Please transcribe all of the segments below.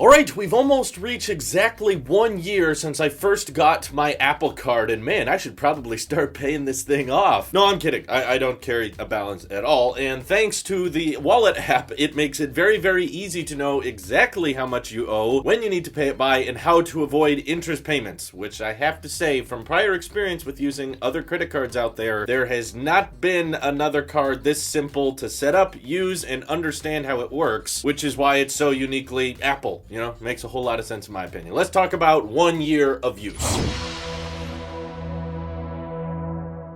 Alright, we've almost reached exactly 1 year since I first got my Apple Card, and man, I should probably start paying this thing off. No, I'm kidding. I don't carry a balance at all, and thanks to the wallet app, it makes it very, very easy to know exactly how much you owe, when you need to pay it by, and how to avoid interest payments, which I have to say, from prior experience with using other credit cards out there, there has not been another card this simple to set up, use, and understand how it works, which is why it's so uniquely Apple. You know, makes a whole lot of sense in my opinion. Let's talk about 1 year of use.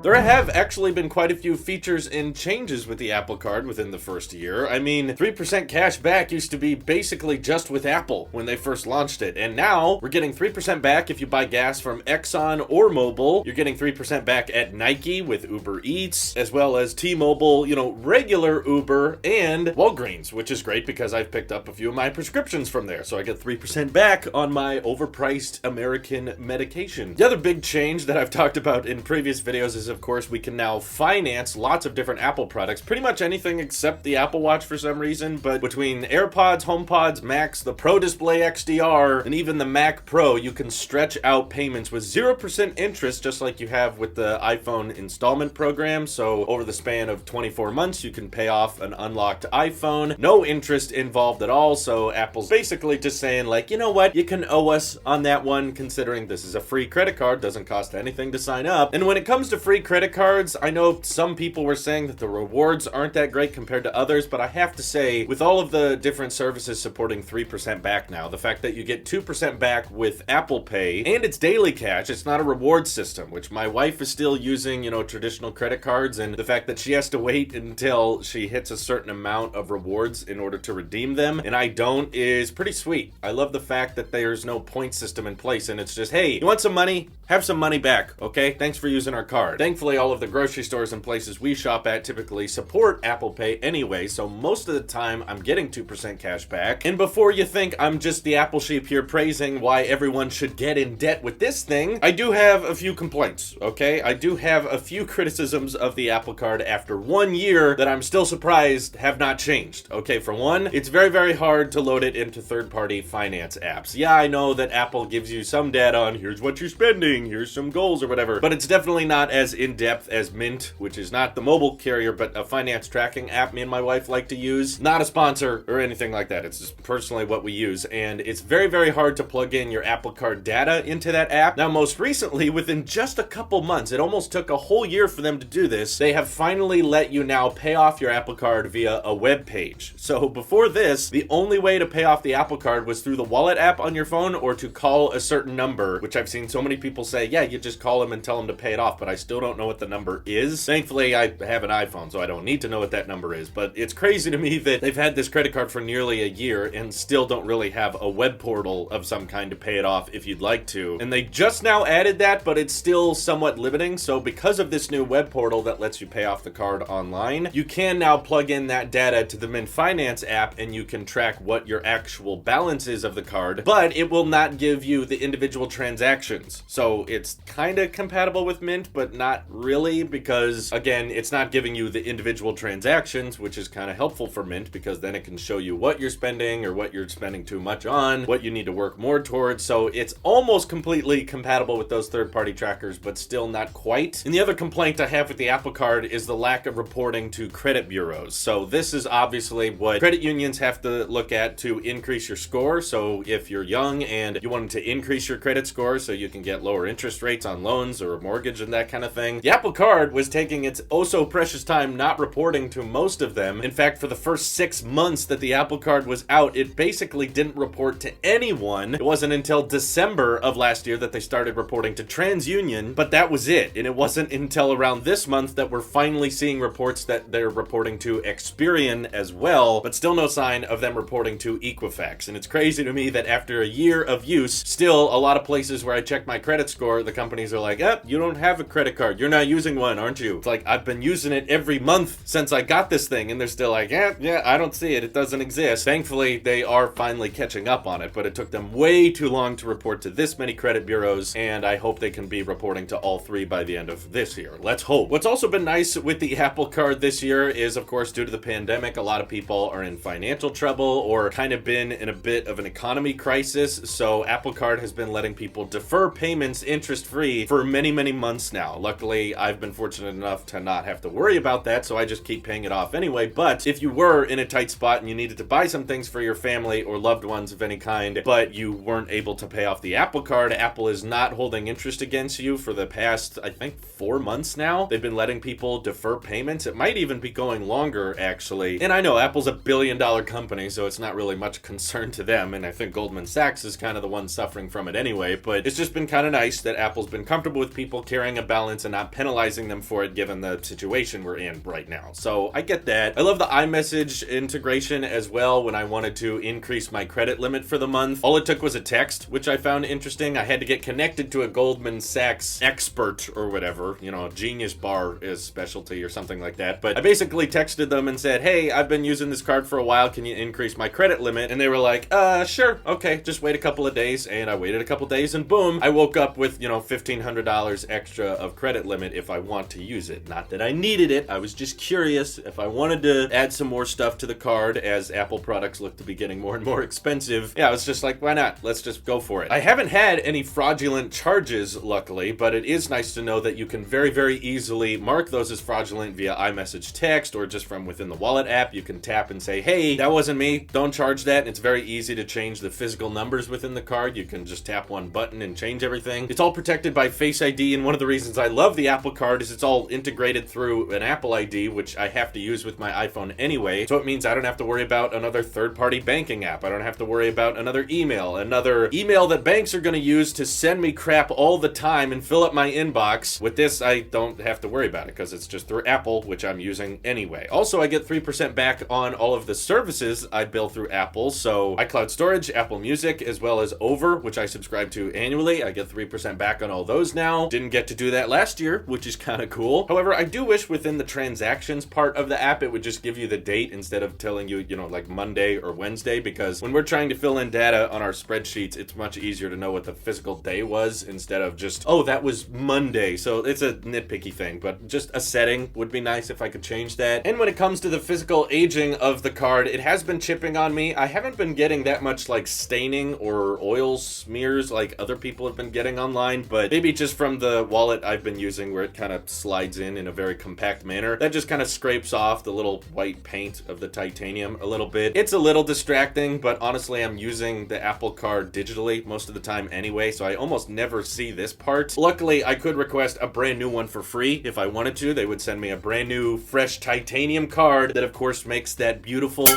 There have actually been quite a few features and changes with the Apple Card within the first year. I mean, 3% cash back used to be basically just with Apple when they first launched it, and now we're getting 3% back if you buy gas from Exxon or Mobil. You're getting 3% back at Nike with Uber Eats, as well as T-Mobile, regular Uber, and Walgreens, which is great because I've picked up a few of my prescriptions from there, so I get 3% back on my overpriced American medication. The other big change that I've talked about in previous videos is, of course, we can now finance lots of different Apple products, pretty much anything except the Apple Watch for some reason, but between AirPods, HomePods, Macs, the Pro Display XDR, and even the Mac Pro, you can stretch out payments with 0% interest, just like you have with the iPhone installment program. So over the span of 24 months, you can pay off an unlocked iPhone. No interest involved at all, so Apple's basically just saying, like, you know what, you can owe us on that one, considering this is a free credit card, doesn't cost anything to sign up. And when it comes to free credit cards, I know some people were saying that the rewards aren't that great compared to others, but I have to say, with all of the different services supporting 3% back now, the fact that you get 2% back with Apple Pay, and it's daily cash, it's not a reward system, which my wife is still using, traditional credit cards, and the fact that she has to wait until she hits a certain amount of rewards in order to redeem them, and I don't, is pretty sweet. I love the fact that there's no point system in place, and it's just, hey, you want some money? Have some money back, okay? Thanks for using our card. Thankfully, all of the grocery stores and places we shop at typically support Apple Pay anyway, so most of the time I'm getting 2% cash back. And before you think I'm just the Apple sheep here praising why everyone should get in debt with this thing, I do have a few complaints, okay? I do have a few criticisms of the Apple Card after 1 year that I'm still surprised have not changed, okay? For one, it's very, very hard to load it into third-party finance apps. Yeah, I know that Apple gives you some data on here's what you're spending, here's some goals or whatever, but it's definitely not as in-depth as Mint, which is not the mobile carrier, but a finance tracking app me and my wife like to use. Not a sponsor or anything like that. It's just personally what we use, and it's very, very hard to plug in your Apple Card data into that app. Now, most recently, within just a couple months, it almost took a whole year for them to do this, they have finally let you now pay off your Apple Card via a web page. So before this, the only way to pay off the Apple Card was through the wallet app on your phone or to call a certain number, which I've seen so many people say, yeah, you just call them and tell them to pay it off, but I still don't know what the number is. Thankfully, I have an iPhone, so I don't need to know what that number is, but it's crazy to me that they've had this credit card for nearly a year and still don't really have a web portal of some kind to pay it off if you'd like to. And they just now added that, but it's still somewhat limiting, so because of this new web portal that lets you pay off the card online, you can now plug in that data to the Mint Finance app and you can track what your actual balance is of the card, but it will not give you the individual transactions. So it's kind of compatible with Mint, but not really, because again, it's not giving you the individual transactions, which is kind of helpful for Mint because then it can show you what you're spending or what you're spending too much on, what you need to work more towards. So it's almost completely compatible with those third-party trackers, but still not quite. And the other complaint I have with the Apple Card is the lack of reporting to credit bureaus. So this is obviously what credit unions have to look at to increase your score. So if you're young and you want to increase your credit score so you can get lower interest rates on loans or a mortgage and that kind of thing, the Apple Card was taking its oh so precious time not reporting to most of them. In fact, for the first 6 months that the Apple Card was out, it basically didn't report to anyone. It wasn't until December of last year that they started reporting to TransUnion, but that was it. And it wasn't until around this month that we're finally seeing reports that they're reporting to Experian as well, but still no sign of them reporting to Equifax. And it's crazy to me that after a year of use, still a lot of places where I check my credit score, the companies are like, you don't have a credit card Card? You're not using one, aren't you? It's like, I've been using it every month since I got this thing, and they're still like, yeah, I don't see it. It doesn't exist. Thankfully, they are finally catching up on it, but it took them way too long to report to this many credit bureaus, and I hope they can be reporting to all three by the end of this year. Let's hope. What's also been nice with the Apple Card this year is, of course, due to the pandemic, a lot of people are in financial trouble or kind of been in a bit of an economy crisis, so Apple Card has been letting people defer payments interest-free for many, many months now. Luckily, I've been fortunate enough to not have to worry about that, so I just keep paying it off anyway. But if you were in a tight spot and you needed to buy some things for your family or loved ones of any kind, but you weren't able to pay off the Apple Card, Apple is not holding interest against you for the past, I think, 4 months now. They've been letting people defer payments. It might even be going longer, actually. And I know Apple's a billion-dollar company, so it's not really much concern to them, and I think Goldman Sachs is kind of the one suffering from it anyway, but it's just been kind of nice that Apple's been comfortable with people carrying a balance and not penalizing them for it given the situation we're in right now. So I get that. I love the iMessage integration as well when I wanted to increase my credit limit for the month. All it took was a text, which I found interesting. I had to get connected to a Goldman Sachs expert or whatever, Genius Bar is specialty or something like that. But I basically texted them and said, hey, I've been using this card for a while. Can you increase my credit limit? And they were like, sure. Okay, just wait a couple of days. And I waited a couple days and boom, I woke up with, $1,500 extra of credit limit if I want to use it. Not that I needed it. I was just curious if I wanted to add some more stuff to the card as Apple products look to be getting more and more expensive. Yeah, I was just like, why not? Let's just go for it. I haven't had any fraudulent charges, luckily, but it is nice to know that you can very, very easily mark those as fraudulent via iMessage text or just from within the Wallet app. You can tap and say, hey, that wasn't me. Don't charge that. And it's very easy to change the physical numbers within the card. You can just tap one button and change everything. It's all protected by Face ID, and one of the reasons I love the Apple Card is it's all integrated through an Apple ID, which I have to use with my iPhone anyway. So it means I don't have to worry about another third-party banking app. I don't have to worry about another email that banks are going to use to send me crap all the time and fill up my inbox. With this, I don't have to worry about it because it's just through Apple, which I'm using anyway. Also, I get 3% back on all of the services I bill through Apple. So iCloud Storage, Apple Music, as well as Over, which I subscribe to annually. I get 3% back on all those now. Didn't get to do that last year, which is kind of cool. However, I do wish within the transactions part of the app, it would just give you the date instead of telling you, like Monday or Wednesday, because when we're trying to fill in data on our spreadsheets, it's much easier to know what the physical day was instead of just, oh, that was Monday. So it's a nitpicky thing, but just a setting would be nice if I could change that. And when it comes to the physical aging of the card, it has been chipping on me. I haven't been getting that much like staining or oil smears like other people have been getting online, but maybe just from the wallet I've been using where it kind of slides in a very compact manner, that just kind of scrapes off the little white paint of the titanium a little bit. It's a little distracting, but honestly, I'm using the Apple Card digitally most of the time anyway, so I almost never see this part. Luckily, I could request a brand new one for free if I wanted to. They would send me a brand new, fresh titanium card that, of course, makes that beautiful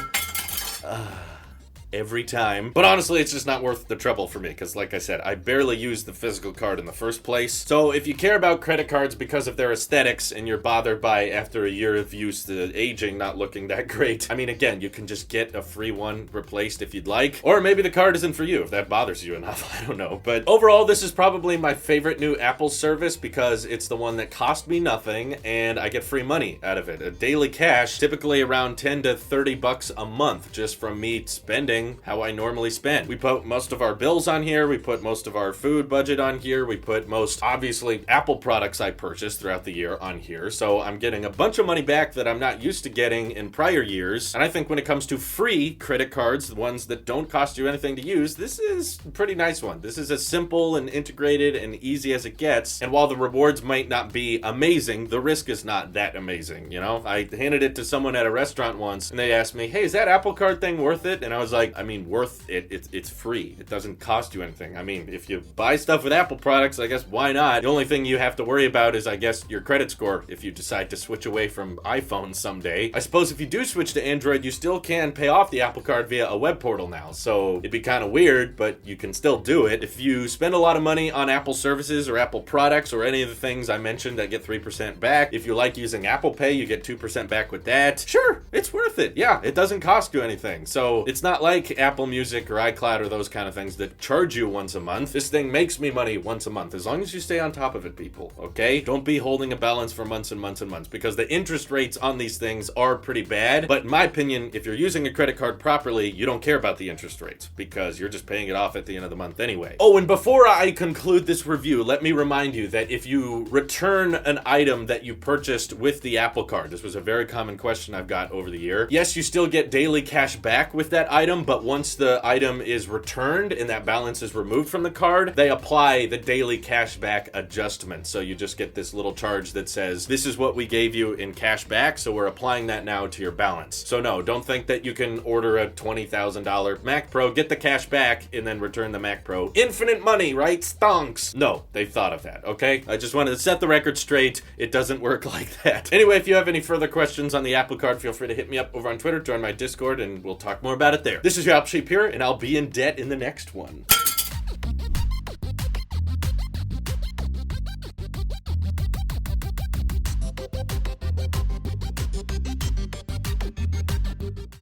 every time. But honestly, it's just not worth the trouble for me because, like I said, I barely use the physical card in the first place. So if you care about credit cards because of their aesthetics and you're bothered by, after a year of use, the aging not looking that great, I mean, again, you can just get a free one replaced if you'd like. Or maybe the card isn't for you if that bothers you enough. I don't know. But overall, this is probably my favorite new Apple service because it's the one that cost me nothing and I get free money out of it. A daily cash, typically around 10 to 30 bucks a month just from me spending how I normally spend. We put most of our bills on here. We put most of our food budget on here. We put most, obviously, Apple products I purchased throughout the year on here. So I'm getting a bunch of money back that I'm not used to getting in prior years. And I think when it comes to free credit cards, the ones that don't cost you anything to use, this is a pretty nice one. This is as simple and integrated and easy as it gets. And while the rewards might not be amazing, the risk is not that amazing, I handed it to someone at a restaurant once and they asked me, hey, is that Apple Card thing worth it? And I was like, worth it. It's free. It doesn't cost you anything. I mean, if you buy stuff with Apple products, I guess why not? The only thing you have to worry about is, I guess, your credit score if you decide to switch away from iPhone someday. I suppose if you do switch to Android, you still can pay off the Apple Card via a web portal now. So it'd be kind of weird, but you can still do it. If you spend a lot of money on Apple services or Apple products or any of the things I mentioned that get 3% back, if you like using Apple Pay, you get 2% back with that. Sure, it's worth it. Yeah, it doesn't cost you anything. So it's not like like Apple Music or iCloud or those kind of things that charge you once a month. This thing makes me money once a month, as long as you stay on top of it, people, okay? Don't be holding a balance for months and months and months, because the interest rates on these things are pretty bad. But in my opinion, if you're using a credit card properly, you don't care about the interest rates, because you're just paying it off at the end of the month anyway. Oh, and before I conclude this review, let me remind you that if you return an item that you purchased with the Apple Card, this was a very common question I've got over the year. Yes, you still get daily cash back with that item, but once the item is returned and that balance is removed from the card, they apply the daily cash back adjustment. So you just get this little charge that says, this is what we gave you in cash back, so we're applying that now to your balance. So no, don't think that you can order a $20,000 Mac Pro, get the cash back, and then return the Mac Pro. Infinite money, right? Stonks. No, they've thought of that, okay? I just wanted to set the record straight. It doesn't work like that. Anyway, if you have any further questions on the Apple Card, feel free to hit me up over on Twitter, join my Discord, and we'll talk more about it there. This is your Apple Sheep here, and I'll be in debt in the next one.